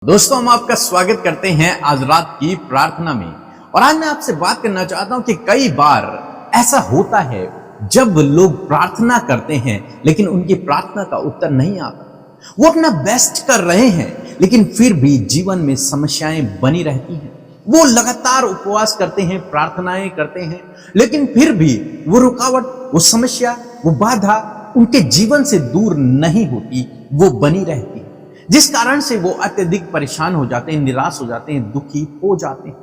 दोस्तों, हम आपका स्वागत करते हैं आज रात की प्रार्थना में। और आज मैं आपसे बात करना चाहता हूं कि कई बार ऐसा होता है जब लोग प्रार्थना करते हैं लेकिन उनकी प्रार्थना का उत्तर नहीं आता। वो अपना बेस्ट कर रहे हैं लेकिन फिर भी जीवन में समस्याएं बनी रहती हैं। वो लगातार उपवास करते हैं, प्रार्थनाएं करते हैं, लेकिन फिर भी वो रुकावट, वो समस्या, वो बाधा उनके जीवन से दूर नहीं होती, वो बनी रहती है, जिस कारण से वो अत्यधिक परेशान हो जाते हैं, निराश हो जाते हैं, दुखी हो जाते हैं।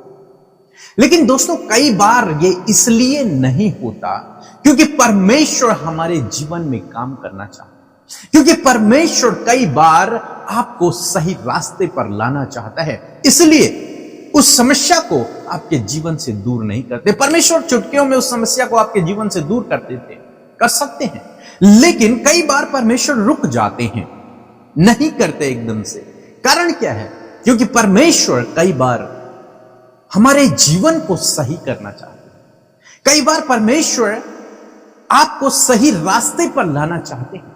लेकिन दोस्तों, कई बार ये इसलिए नहीं होता क्योंकि परमेश्वर हमारे जीवन में काम करना चाहता है, क्योंकि परमेश्वर कई बार आपको सही रास्ते पर लाना चाहता है, इसलिए उस समस्या को आपके जीवन से दूर नहीं करते। परमेश्वर चुटकियों में उस समस्या को आपके जीवन से दूर कर सकते हैं, लेकिन कई बार परमेश्वर रुक जाते हैं, नहीं करते एकदम से। कारण क्या है? क्योंकि परमेश्वर कई बार हमारे जीवन को सही करना चाहते हैं। कई बार परमेश्वर आपको सही रास्ते पर लाना चाहते हैं,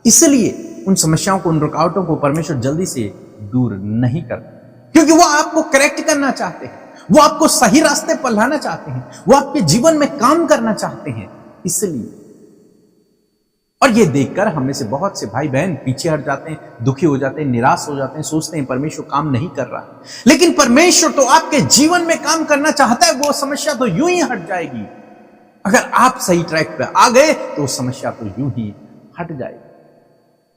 इसलिए उन समस्याओं को, उन रुकावटों को परमेश्वर जल्दी से दूर नहीं करते, क्योंकि वो आपको करेक्ट करना चाहते हैं, वो आपको सही रास्ते पर लाना चाहते हैं, वो आपके जीवन में काम करना चाहते हैं। इसलिए और ये देखकर हमें से बहुत से भाई बहन पीछे हट जाते हैं, दुखी हो जाते हैं, निराश हो जाते हैं, सोचते हैं परमेश्वर काम नहीं कर रहा। लेकिन परमेश्वर तो आपके जीवन में काम करना चाहता है। वो समस्या तो यूं ही हट जाएगी। अगर आप सही ट्रैक पे आ गए तो वो समस्या तो यूं ही हट जाएगी।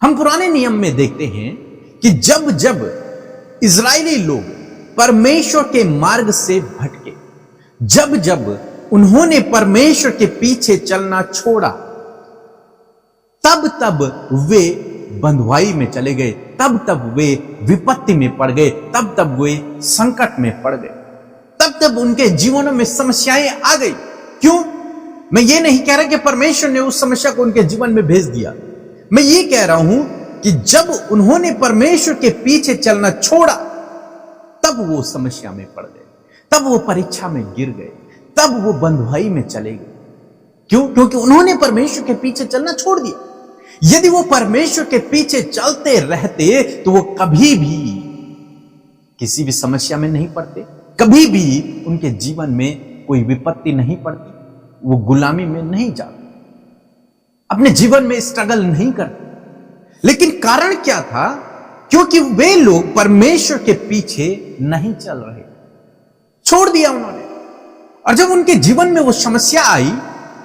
हम पुराने नियम में देखते हैं कि जब जब इजरायली लोग परमेश्वर के मार्ग से भटके, जब जब उन्होंने परमेश्वर के पीछे चलना छोड़ा, तब तब वे बंधुआई में चले गए, तब तब वे विपत्ति में पड़ गए, तब तब वे संकट में पड़ गए, तब तब उनके जीवनों में समस्याएं आ गई। क्यों? मैं ये नहीं कह रहा कि परमेश्वर ने उस समस्या को उनके जीवन में भेज दिया। मैं ये कह रहा हूं कि जब उन्होंने परमेश्वर के पीछे चलना छोड़ा, तब वो समस्या में पड़ गए, तब वो परीक्षा में गिर गए, तब वो बंधुआई में चले गए। क्यों? क्योंकि उन्होंने परमेश्वर के पीछे चलना छोड़ दिया। यदि वो परमेश्वर के पीछे चलते रहते तो वो कभी भी किसी भी समस्या में नहीं पड़ते, कभी भी उनके जीवन में कोई विपत्ति नहीं पड़ती, वो गुलामी में नहीं जाते, अपने जीवन में स्ट्रगल नहीं करते। लेकिन कारण क्या था? क्योंकि वे लोग परमेश्वर के पीछे नहीं चल रहे, छोड़ दिया उन्होंने। और जब उनके जीवन में वो समस्या आई,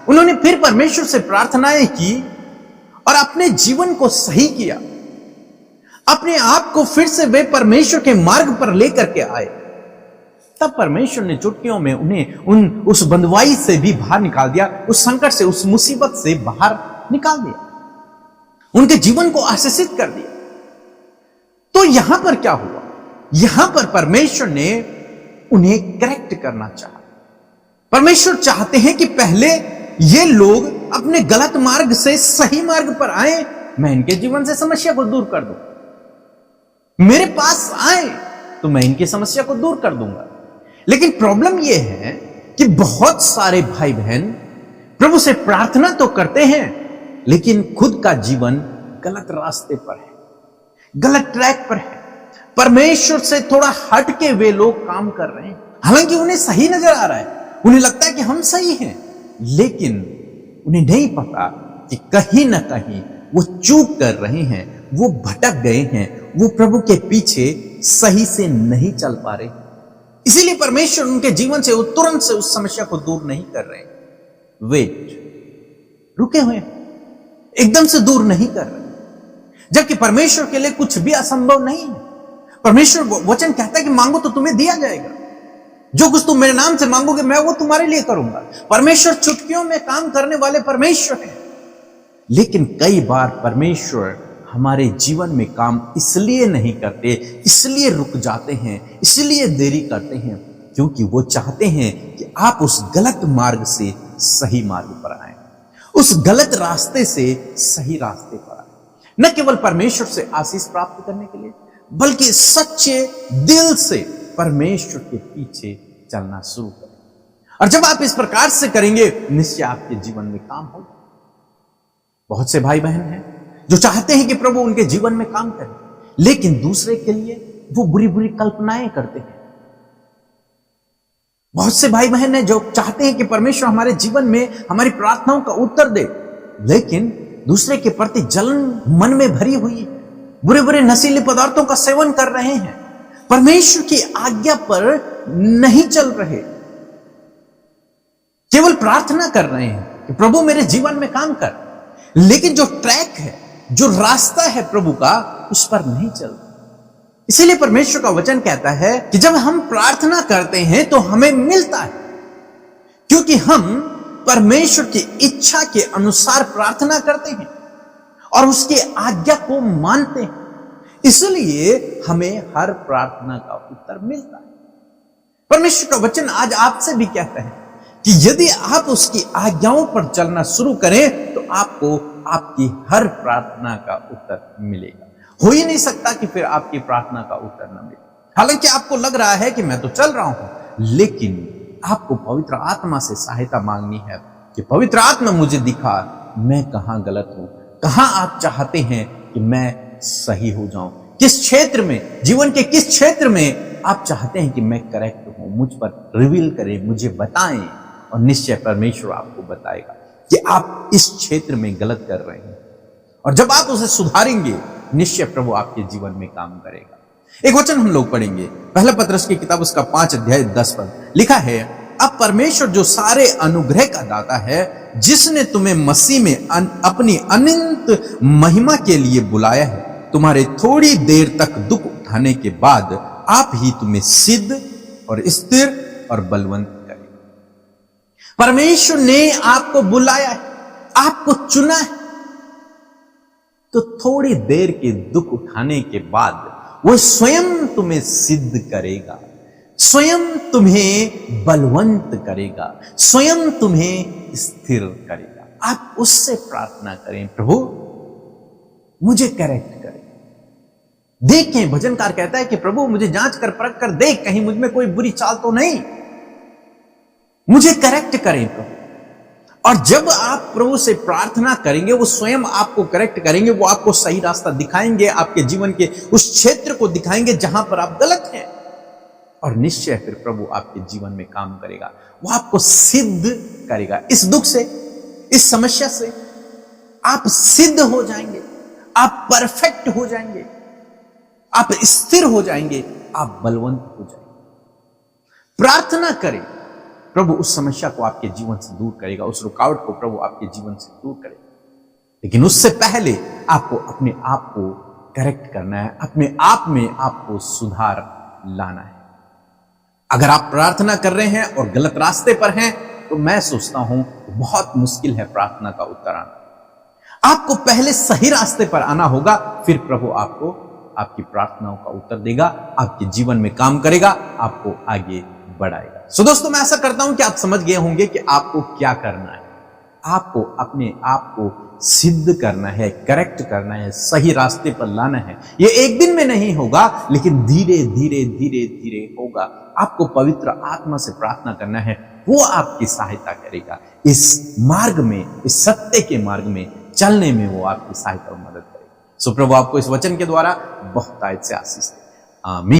उन्होंने फिर परमेश्वर से प्रार्थनाएं की और अपने जीवन को सही किया, अपने आप को फिर से वे परमेश्वर के मार्ग पर लेकर के आए। तब परमेश्वर ने चुटकियों में उन्हें उस बंधुआई से भी बाहर निकाल दिया, उस संकट से, उस मुसीबत से बाहर निकाल दिया, उनके जीवन को आशीषित कर दिया। तो यहां पर क्या हुआ? यहां पर परमेश्वर ने उन्हें करेक्ट करना चाहा। परमेश्वर चाहते हैं कि पहले ये लोग अपने गलत मार्ग से सही मार्ग पर आए, मैं इनके जीवन से समस्या को दूर कर दूं। मेरे पास आए तो मैं इनकी समस्या को दूर कर दूंगा। लेकिन प्रॉब्लम यह है कि बहुत सारे भाई बहन प्रभु से प्रार्थना तो करते हैं, लेकिन खुद का जीवन गलत रास्ते पर है, गलत ट्रैक पर है। परमेश्वर से थोड़ा हट के वे लोग काम कर रहे हैं। हालांकि उन्हें सही नजर आ रहा है, उन्हें लगता है कि हम सही हैं, लेकिन उन्हें नहीं पता कि कहीं ना कहीं वो चूक कर रहे हैं, वो भटक गए हैं, वो प्रभु के पीछे सही से नहीं चल पा रहे। इसीलिए परमेश्वर उनके जीवन से तुरंत से उस समस्या को दूर नहीं कर रहे, वेट, रुके हुए हैं, एकदम से दूर नहीं कर रहे। जबकि परमेश्वर के लिए कुछ भी असंभव नहीं है। परमेश्वर वचन कहता है कि मांगो तो तुम्हें दिया जाएगा, जो कुछ तुम मेरे नाम से मांगोगे मैं वो तुम्हारे लिए करूंगा। परमेश्वर चुटकियों में काम करने वाले परमेश्वर हैं। लेकिन कई बार परमेश्वर हमारे जीवन में काम इसलिए नहीं करते, इसलिए रुक जाते हैं, इसलिए देरी करते हैं, क्योंकि वो चाहते हैं कि आप उस गलत मार्ग से सही मार्ग पर आए, उस गलत रास्ते से सही रास्ते पर आए। न केवल परमेश्वर से आशीष प्राप्त करने के लिए, बल्कि सच्चे दिल से परमेश्वर के पीछे चलना शुरू करें। और जब आप इस प्रकार से करेंगे, निश्चय आपके जीवन में काम होगा। बहुत से भाई बहन हैं जो चाहते हैं कि प्रभु उनके जीवन में काम करे, लेकिन दूसरे के लिए वो बुरी बुरी कल्पनाएं करते हैं। बहुत से भाई बहन हैं जो चाहते हैं कि परमेश्वर हमारे जीवन में हमारी प्रार्थनाओं का उत्तर दे, लेकिन दूसरे के प्रति जलन मन में भरी हुई है, बुरे बुरे नशीले पदार्थों का सेवन कर रहे हैं, परमेश्वर की आज्ञा पर नहीं चल रहे, केवल प्रार्थना कर रहे हैं कि प्रभु मेरे जीवन में काम कर, लेकिन जो ट्रैक है, जो रास्ता है प्रभु का, उस पर नहीं चल। इसीलिए परमेश्वर का वचन कहता है कि जब हम प्रार्थना करते हैं तो हमें मिलता है, क्योंकि हम परमेश्वर की इच्छा के अनुसार प्रार्थना करते हैं और उसकी आज्ञा को मानते हैं। इसलिए हमें हर प्रार्थना का उत्तर मिलता है। परमेश्वर का वचन आज आपसे भी कहता है कि यदि आप उसकी आज्ञाओं पर चलना शुरू करें तो आपको आपकी हर प्रार्थना का उत्तर मिलेगा। हो ही नहीं सकता कि फिर आपकी प्रार्थना का उत्तर न मिले। हालांकि आपको लग रहा है कि मैं तो चल रहा हूं, लेकिन आपको पवित्र आत्मा से सहायता मांगनी है कि पवित्र आत्मा मुझे दिखा मैं कहां गलत हूं, कहां आप चाहते हैं कि मैं सही हो जाऊं, किस क्षेत्र में, जीवन के किस क्षेत्र में आप चाहते हैं कि मैं करेक्ट हूं, मुझ पर रिवील करें, मुझे बताएं, और निश्चय परमेश्वर आपको बताएगा कि आप इस क्षेत्र में गलत कर रहे हैं। और जब आप उसे सुधारेंगे, निश्चय प्रभु आपके जीवन में काम करेगा। एक वचन हम लोग पढ़ेंगे, पहला पतरस की किताब उसका 5 अध्याय 10 पद लिखा है, अब परमेश्वर जो सारे अनुग्रह का दाता है, जिसने तुम्हें मसीह में अपनी अनंत महिमा के लिए बुलाया है, तुम्हारे थोड़ी देर तक दुख उठाने के बाद आप ही तुम्हें सिद्ध और स्थिर और बलवंत करें। परमेश्वर ने आपको बुलाया है, आपको चुना है, तो थोड़ी देर के दुख उठाने के बाद वो स्वयं तुम्हें सिद्ध करेगा, स्वयं तुम्हें बलवंत करेगा, स्वयं तुम्हें स्थिर करेगा। आप उससे प्रार्थना करें, प्रभु मुझे करेक्ट करें। देखें, भजनकार कहता है कि प्रभु मुझे जांच कर परख कर देख, कहीं मुझ में कोई बुरी चाल तो नहीं, मुझे करेक्ट करें प्रभु। और जब आप प्रभु से प्रार्थना करेंगे, वो स्वयं आपको करेक्ट करेंगे, वो आपको सही रास्ता दिखाएंगे, आपके जीवन के उस क्षेत्र को दिखाएंगे जहां पर आप गलत हैं, और निश्चय फिर प्रभु आपके जीवन में काम करेगा, वो आपको सिद्ध करेगा। इस दुख से, इस समस्या से आप सिद्ध हो जाएंगे, आप परफेक्ट हो जाएंगे, आप स्थिर हो जाएंगे, आप बलवंत हो जाएंगे। प्रार्थना करें, प्रभु उस समस्या को आपके जीवन से दूर करेगा, उस रुकावट को प्रभु आपके जीवन से दूर करेगा। लेकिन उससे पहले आपको अपने आप को करेक्ट करना है, अपने आप में आपको सुधार लाना है। अगर आप प्रार्थना कर रहे हैं और गलत रास्ते पर हैं, तो मैं सोचता हूं बहुत मुश्किल है प्रार्थना का उत्तर आना। आपको पहले सही रास्ते पर आना होगा, फिर प्रभु आपको आपकी प्रार्थनाओं का उत्तर देगा, आपके जीवन में काम करेगा, आपको आगे बढ़ाएगा। सो दोस्तों, मैं ऐसा करता हूं कि आप समझ गए होंगे कि आपको क्या करना है। आपको अपने आप को सिद्ध करना है, करेक्ट करना है, सही रास्ते पर लाना है। ये एक दिन में नहीं होगा, लेकिन धीरे धीरे धीरे धीरे होगा। आपको पवित्र आत्मा से प्रार्थना करना है, वो आपकी सहायता करेगा इस मार्ग में, इस सत्य के मार्ग में चलने में, वो आपकी सहायता और मदद करेगा। सो प्रभु आपको इस वचन के द्वारा बहुत आयत से आशीष दे। आमीन।